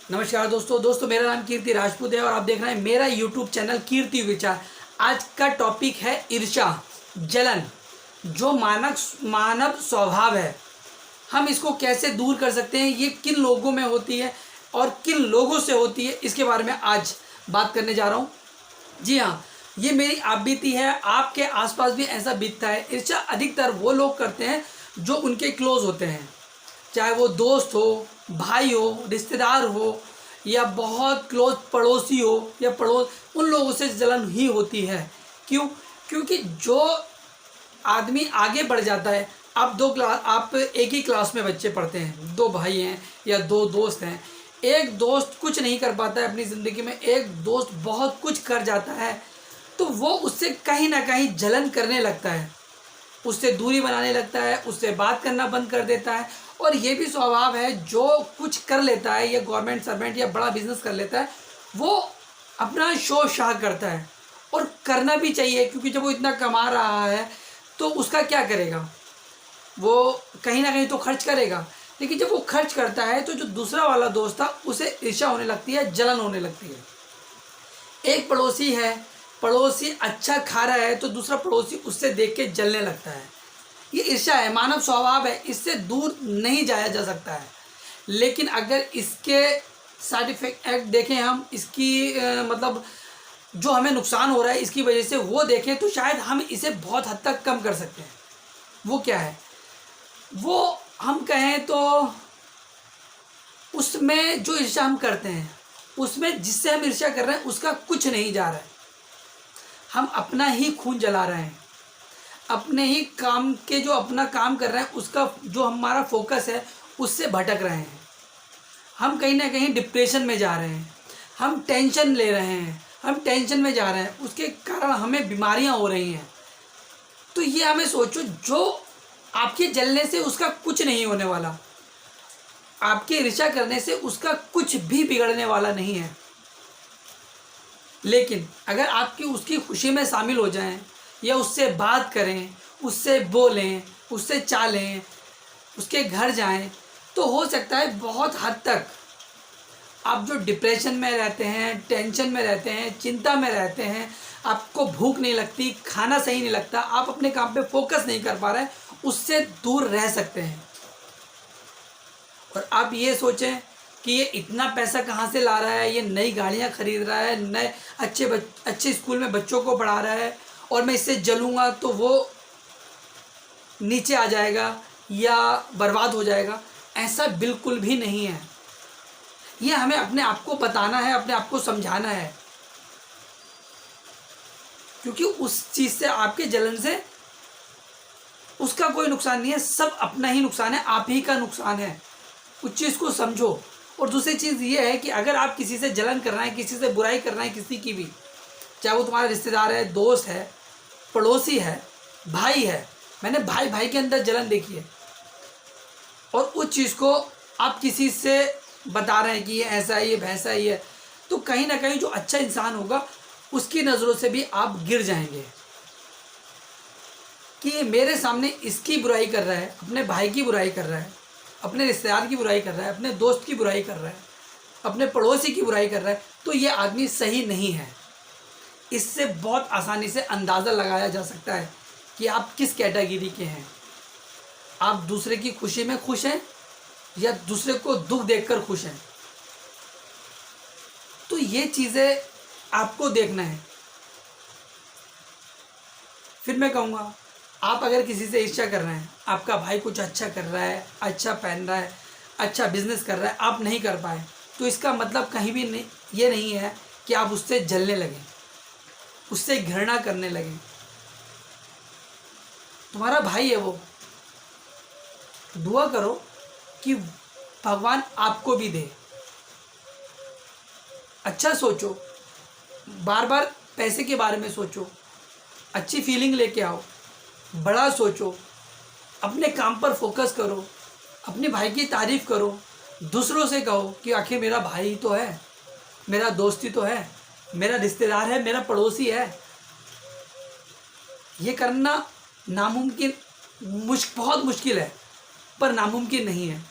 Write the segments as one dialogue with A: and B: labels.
A: नमस्कार दोस्तों मेरा नाम कीर्ति राजपूत है और आप देख रहे हैं मेरा यूट्यूब चैनल कीर्ति विचार। आज का टॉपिक है ईर्ष्या, जलन, जो मानव स्वभाव है। हम इसको कैसे दूर कर सकते हैं, ये किन लोगों में होती है और किन लोगों से होती है, इसके बारे में आज बात करने जा रहा हूँ। जी हाँ, ये मेरी आप बीती है, आपके आसपास भी ऐसा बीतता है। ईर्ष्या अधिकतर वो लोग करते हैं जो उनके क्लोज होते हैं, चाहे वो दोस्त हो, भाई हो, रिश्तेदार हो या बहुत क्लोज पड़ोसी हो या पड़ोस, उन लोगों से जलन ही होती है। क्यों? क्योंकि जो आदमी आगे बढ़ जाता है, आप एक ही क्लास में बच्चे पढ़ते हैं, दो भाई हैं या दो दोस्त हैं, एक दोस्त कुछ नहीं कर पाता है अपनी ज़िंदगी में, एक दोस्त बहुत कुछ कर जाता है, तो वो उससे कहीं ना कहीं जलन करने लगता है, उससे दूरी बनाने लगता है, उससे बात करना बंद कर देता है। और ये भी स्वभाव है, जो कुछ कर लेता है या गवर्नमेंट सर्वेंट या बड़ा बिजनेस कर लेता है, वो अपना शो शाह करता है, और करना भी चाहिए, क्योंकि जब वो इतना कमा रहा है तो उसका क्या करेगा, वो कहीं ना कहीं तो खर्च करेगा। लेकिन जब वो खर्च करता है तो जो दूसरा वाला दोस्त था उसे ईर्ष्या होने लगती है, जलन होने लगती है। एक पड़ोसी है, पड़ोसी अच्छा खा रहा है तो दूसरा पड़ोसी उससे देख के जलने लगता है। ये ईर्ष्या है, मानव स्वभाव है, इससे दूर नहीं जाया जा सकता है। लेकिन अगर इसके साइड इफेक्ट देखें हम, इसकी मतलब जो हमें नुकसान हो रहा है इसकी वजह से, वो देखें तो शायद हम इसे बहुत हद तक कम कर सकते हैं। वो क्या है? वो हम कहें तो उसमें जो ईर्ष्या हम करते हैं, उसमें जिससे हम ईर्ष्या कर रहे हैं उसका कुछ नहीं जा रहा है, हम अपना ही खून जला रहे हैं, अपने ही काम के जो अपना काम कर रहे हैं उसका जो हमारा फोकस है उससे भटक रहे हैं। हम कहीं ना कहीं डिप्रेशन में जा रहे हैं, हम टेंशन ले रहे हैं, हम टेंशन में जा रहे हैं, उसके कारण हमें बीमारियां हो रही हैं। तो ये हमें सोचो, जो आपके जलने से उसका कुछ नहीं होने वाला, आपके ईर्ष्या करने से उसका कुछ भी बिगड़ने वाला नहीं है। लेकिन अगर आपकी उसकी खुशी में शामिल हो जाएं या उससे बात करें, उससे बोलें, उससे चालें, उसके घर जाएं, तो हो सकता है बहुत हद तक आप जो डिप्रेशन में रहते हैं, टेंशन में रहते हैं, चिंता में रहते हैं, आपको भूख नहीं लगती, खाना सही नहीं लगता, आप अपने काम पे फोकस नहीं कर पा रहे हैं, उससे दूर रह सकते हैं। और आप ये सोचें कि ये इतना पैसा कहाँ से ला रहा है, ये नई गाड़ियाँ खरीद रहा है, नए अच्छे स्कूल में बच्चों को पढ़ा रहा है, और मैं इससे जलूँगा तो वो नीचे आ जाएगा या बर्बाद हो जाएगा। ऐसा बिल्कुल भी नहीं है। ये हमें अपने आप को बताना है, अपने आप को समझाना है, क्योंकि उस चीज़ से, आपके जलन से उसका कोई नुकसान नहीं है, सब अपना ही नुकसान है, आप ही का नुकसान है। उस चीज़ को समझो। और दूसरी चीज़ ये है कि अगर आप किसी से जलन कर रहे हैं, किसी से बुराई कर रहे हैं, किसी की भी, चाहे वो तुम्हारा रिश्तेदार है, दोस्त है, पड़ोसी है, भाई है, मैंने भाई भाई के अंदर जलन देखी है, और उस चीज़ को आप किसी से बता रहे हैं कि ये ऐसा है, ये वैसा ही है, तो कहीं ना कहीं जो अच्छा इंसान होगा उसकी नज़रों से भी आप गिर जाएंगे कि ये मेरे सामने इसकी बुराई कर रहा है, अपने भाई की बुराई कर रहा है, अपने रिश्तेदार की बुराई कर रहा है, अपने दोस्त की बुराई कर रहा है, अपने पड़ोसी की बुराई कर रहा है, तो ये आदमी सही नहीं है। इससे बहुत आसानी से अंदाज़ा लगाया जा सकता है कि आप किस कैटेगरी के हैं। आप दूसरे की खुशी में खुश हैं या दूसरे को दुख देखकर खुश हैं। तो ये चीज़ें आपको देखना है। फिर मैं कहूँगा, आप अगर किसी से ईर्ष्या कर रहे हैं, आपका भाई कुछ अच्छा कर रहा है, अच्छा पहन रहा है, अच्छा बिजनेस कर रहा है, आप नहीं कर पाए, तो इसका मतलब कहीं भी नहीं, ये नहीं है कि आप उससे जलने लगें, उससे घृणा करने लगें। तुम्हारा भाई है वो, दुआ करो कि भगवान आपको भी दे। अच्छा सोचो, बार बार पैसे के बारे में सोचो, अच्छी फीलिंग लेके आओ, बड़ा सोचो, अपने काम पर फोकस करो, अपने भाई की तारीफ़ करो, दूसरों से कहो कि आखिर मेरा भाई तो है, मेरा दोस्ती तो है, मेरा रिश्तेदार है, मेरा पड़ोसी है। ये करना नामुमकिन, बहुत मुश्किल है, पर नामुमकिन नहीं है।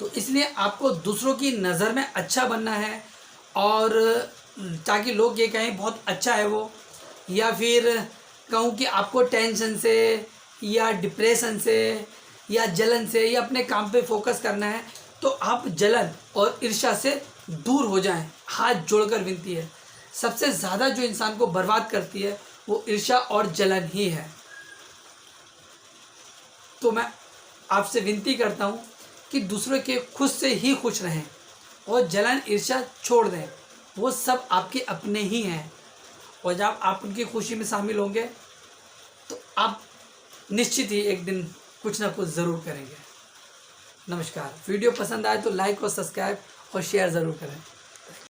A: तो इसलिए आपको दूसरों की नज़र में अच्छा बनना है, और ताकि लोग ये कहें बहुत अच्छा है वो, या फिर कहूँ कि आपको टेंशन से या डिप्रेशन से या जलन से या अपने काम पे फोकस करना है, तो आप जलन और ईर्ष्या से दूर हो जाएं। हाथ जोड़कर विनती है। सबसे ज़्यादा जो इंसान को बर्बाद करती है वो ईर्ष्या और जलन ही है। तो मैं आपसे विनती करता हूँ कि दूसरों के खुश से ही खुश रहें और जलन ईर्ष्या छोड़ दें। वो सब आपके अपने ही हैं, और जब आप उनकी खुशी में शामिल होंगे तो आप निश्चित ही एक दिन कुछ ना कुछ ज़रूर करेंगे। नमस्कार। वीडियो पसंद आए तो लाइक और सब्सक्राइब और शेयर ज़रूर करें।